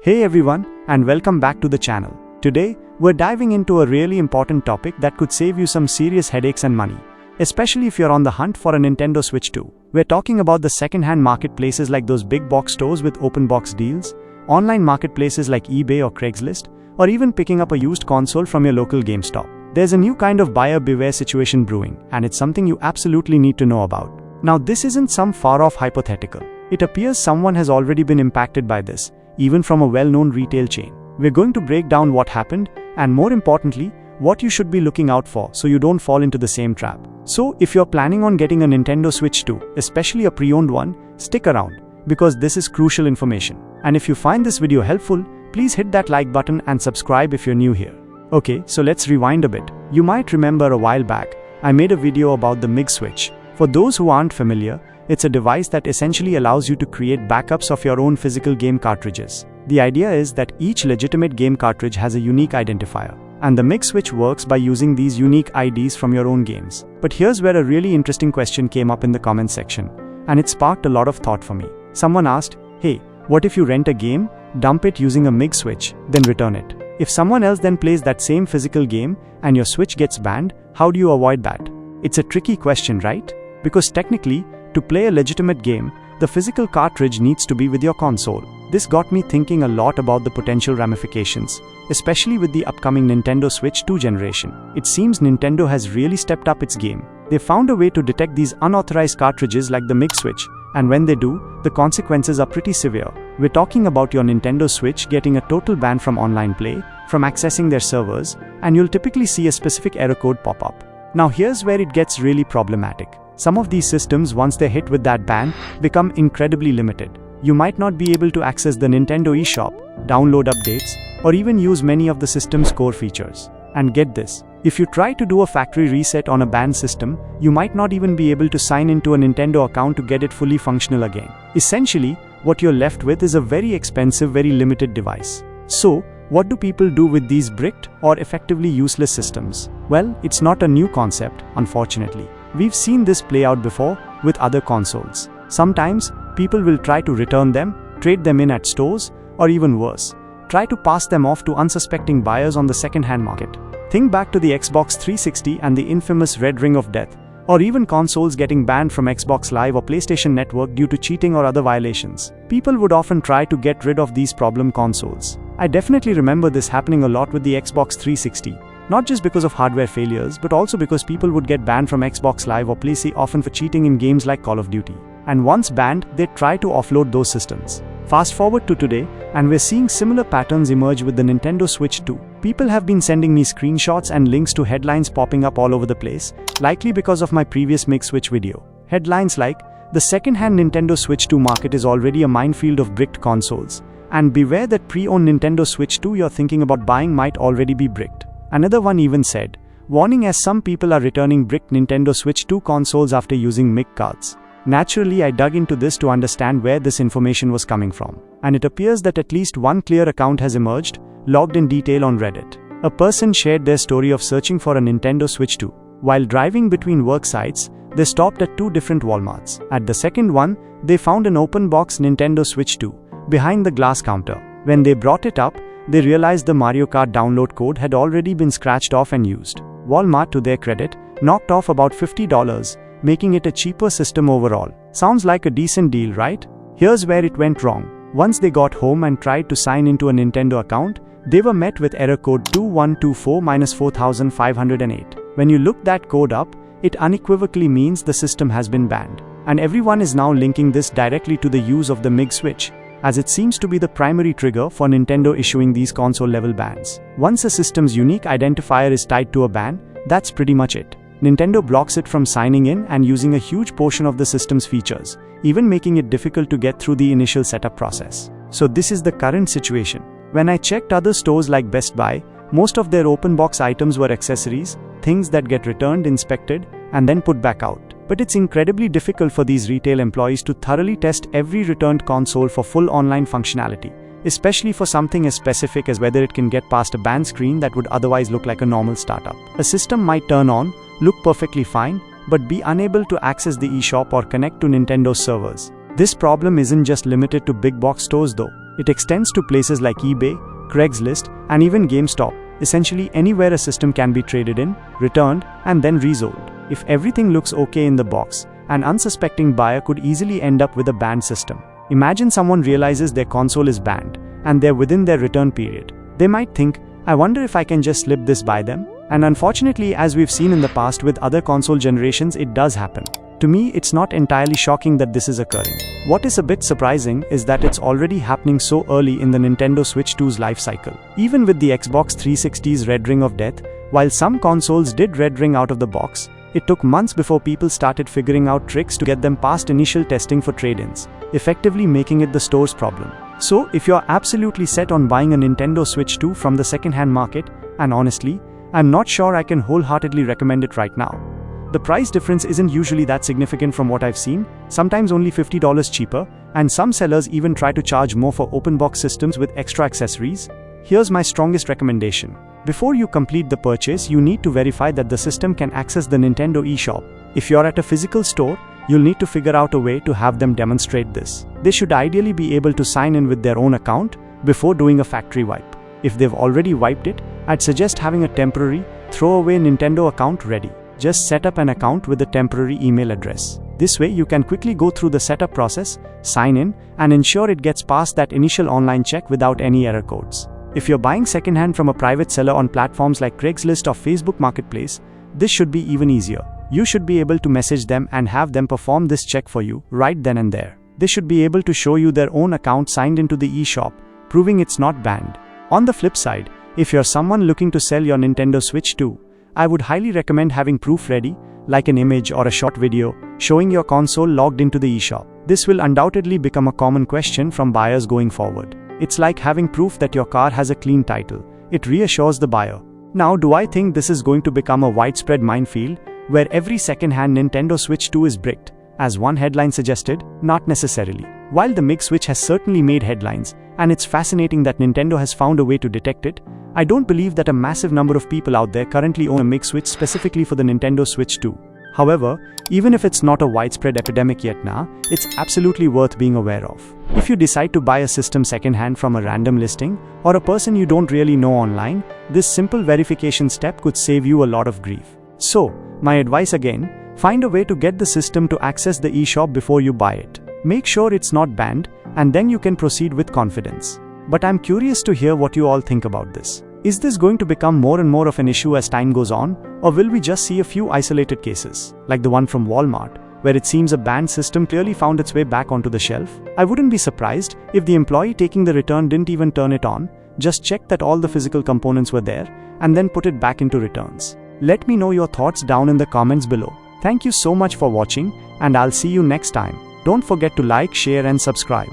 Hey everyone, and welcome back to the channel. Today, we're diving into a really important topic that could save you some serious headaches and money, especially if you're on the hunt for a Nintendo Switch 2. We're talking about the second-hand marketplaces like those big box stores with open box deals, online marketplaces like eBay or Craigslist, or even picking up a used console from your local GameStop. There's a new kind of buyer beware situation brewing, and it's something you absolutely need to know about. Now, this isn't some far-off hypothetical. It appears someone has already been impacted by this, even from a well-known retail chain. We're going to break down what happened, and more importantly, what you should be looking out for so you don't fall into the same trap. So, if you're planning on getting a Nintendo Switch 2, especially a pre-owned one, stick around, because this is crucial information. And if you find this video helpful, please hit that like button and subscribe if you're new here. Okay, so let's rewind a bit. You might remember a while back, I made a video about the MIG switch. For those who aren't familiar, it's a device that essentially allows you to create backups of your own physical game cartridges. The idea is that each legitimate game cartridge has a unique identifier, and the MIG switch works by using these unique IDs from your own games. But here's where a really interesting question came up in the comments section, and it sparked a lot of thought for me. Someone asked, hey, what if you rent a game, dump it using a MIG switch, then return it? If someone else then plays that same physical game and your switch gets banned, how do you avoid that? It's a tricky question, right? Because technically, to play a legitimate game, the physical cartridge needs to be with your console. This got me thinking a lot about the potential ramifications, especially with the upcoming Nintendo Switch 2 generation. It seems Nintendo has really stepped up its game. They found a way to detect these unauthorized cartridges like the MIG switch, and when they do, the consequences are pretty severe. We're talking about your Nintendo Switch getting a total ban from online play, from accessing their servers, and you'll typically see a specific error code pop up. Now here's where it gets really problematic. Some of these systems, once they're hit with that ban, become incredibly limited. You might not be able to access the Nintendo eShop, download updates, or even use many of the system's core features. And get this, if you try to do a factory reset on a banned system, you might not even be able to sign into a Nintendo account to get it fully functional again. Essentially, what you're left with is a very expensive, very limited device. So, what do people do with these bricked or effectively useless systems? Well, it's not a new concept, unfortunately. We've seen this play out before with other consoles. Sometimes, people will try to return them, trade them in at stores, or even worse, try to pass them off to unsuspecting buyers on the second-hand market. Think back to the Xbox 360 and the infamous Red Ring of Death, or even consoles getting banned from Xbox Live or PlayStation Network due to cheating or other violations. People would often try to get rid of these problem consoles. I definitely remember this happening a lot with the Xbox 360. Not just because of hardware failures, but also because people would get banned from Xbox Live or PlayStation often for cheating in games like Call of Duty. And once banned, they'd try to offload those systems. Fast forward to today, and we're seeing similar patterns emerge with the Nintendo Switch 2. People have been sending me screenshots and links to headlines popping up all over the place, likely because of my previous MIG switch video. Headlines like, the second-hand Nintendo Switch 2 market is already a minefield of bricked consoles, and beware that pre-owned Nintendo Switch 2 you're thinking about buying might already be bricked. Another one even said, warning as some people are returning bricked Nintendo Switch 2 consoles after using MIG cards. Naturally, I dug into this to understand where this information was coming from. And it appears that at least one clear account has emerged, logged in detail on Reddit. A person shared their story of searching for a Nintendo Switch 2. While driving between work sites, they stopped at two different Walmarts. At the second one, they found an open box Nintendo Switch 2 behind the glass counter. When they brought it up, they realized the Mario Kart download code had already been scratched off and used. Walmart, to their credit, knocked off about $50, making it a cheaper system overall. Sounds like a decent deal, right? Here's where it went wrong. Once they got home and tried to sign into a Nintendo account, they were met with error code 2124-4508. When you look that code up, it unequivocally means the system has been banned. And everyone is now linking this directly to the use of the MIG switch, as it seems to be the primary trigger for Nintendo issuing these console-level bans. Once a system's unique identifier is tied to a ban, that's pretty much it. Nintendo blocks it from signing in and using a huge portion of the system's features, even making it difficult to get through the initial setup process. So this is the current situation. When I checked other stores like Best Buy, most of their open box items were accessories, things that get returned, inspected, and then put back out. But it's incredibly difficult for these retail employees to thoroughly test every returned console for full online functionality, especially for something as specific as whether it can get past a ban screen that would otherwise look like a normal startup. A system might turn on, look perfectly fine, but be unable to access the eShop or connect to Nintendo's servers. This problem isn't just limited to big box stores though. It extends to places like eBay, Craigslist, and even GameStop, essentially anywhere a system can be traded in, returned, and then resold. If everything looks okay in the box, an unsuspecting buyer could easily end up with a banned system. Imagine someone realizes their console is banned, and they're within their return period. They might think, I wonder if I can just slip this by them? And unfortunately, as we've seen in the past with other console generations, it does happen. To me, it's not entirely shocking that this is occurring. What is a bit surprising is that it's already happening so early in the Nintendo Switch 2's life cycle. Even with the Xbox 360's Red Ring of Death, while some consoles did Red Ring out of the box, it took months before people started figuring out tricks to get them past initial testing for trade-ins, effectively making it the store's problem. So, if you're absolutely set on buying a Nintendo Switch 2 from the second-hand market, and honestly, I'm not sure I can wholeheartedly recommend it right now. The price difference isn't usually that significant from what I've seen, sometimes only $50 cheaper, and some sellers even try to charge more for open box systems with extra accessories. Here's my strongest recommendation. Before you complete the purchase, you need to verify that the system can access the Nintendo eShop. If you're at a physical store, you'll need to figure out a way to have them demonstrate this. They should ideally be able to sign in with their own account before doing a factory wipe. If they've already wiped it, I'd suggest having a temporary, throwaway Nintendo account ready. Just set up an account with a temporary email address. This way you can quickly go through the setup process, sign in, and ensure it gets past that initial online check without any error codes. If you're buying secondhand from a private seller on platforms like Craigslist or Facebook Marketplace, this should be even easier. You should be able to message them and have them perform this check for you right then and there. They should be able to show you their own account signed into the eShop, proving it's not banned. On the flip side, if you're someone looking to sell your Nintendo Switch 2, I would highly recommend having proof ready, like an image or a short video, showing your console logged into the eShop. This will undoubtedly become a common question from buyers going forward. It's like having proof that your car has a clean title. It reassures the buyer. Now, do I think this is going to become a widespread minefield, where every second-hand Nintendo Switch 2 is bricked, as one headline suggested? Not necessarily. While the MIG Switch has certainly made headlines, and it's fascinating that Nintendo has found a way to detect it, I don't believe that a massive number of people out there currently own a MIG Switch specifically for the Nintendo Switch 2. However, even if it's not a widespread epidemic yet now, it's absolutely worth being aware of. If you decide to buy a system secondhand from a random listing, or a person you don't really know online, this simple verification step could save you a lot of grief. So, my advice again, find a way to get the system to access the eShop before you buy it. Make sure it's not banned, and then you can proceed with confidence. But I'm curious to hear what you all think about this. Is this going to become more and more of an issue as time goes on, or will we just see a few isolated cases, like the one from Walmart, where it seems a banned system clearly found its way back onto the shelf? I wouldn't be surprised if the employee taking the return didn't even turn it on, just checked that all the physical components were there, and then put it back into returns. Let me know your thoughts down in the comments below. Thank you so much for watching, and I'll see you next time. Don't forget to like, share, and subscribe.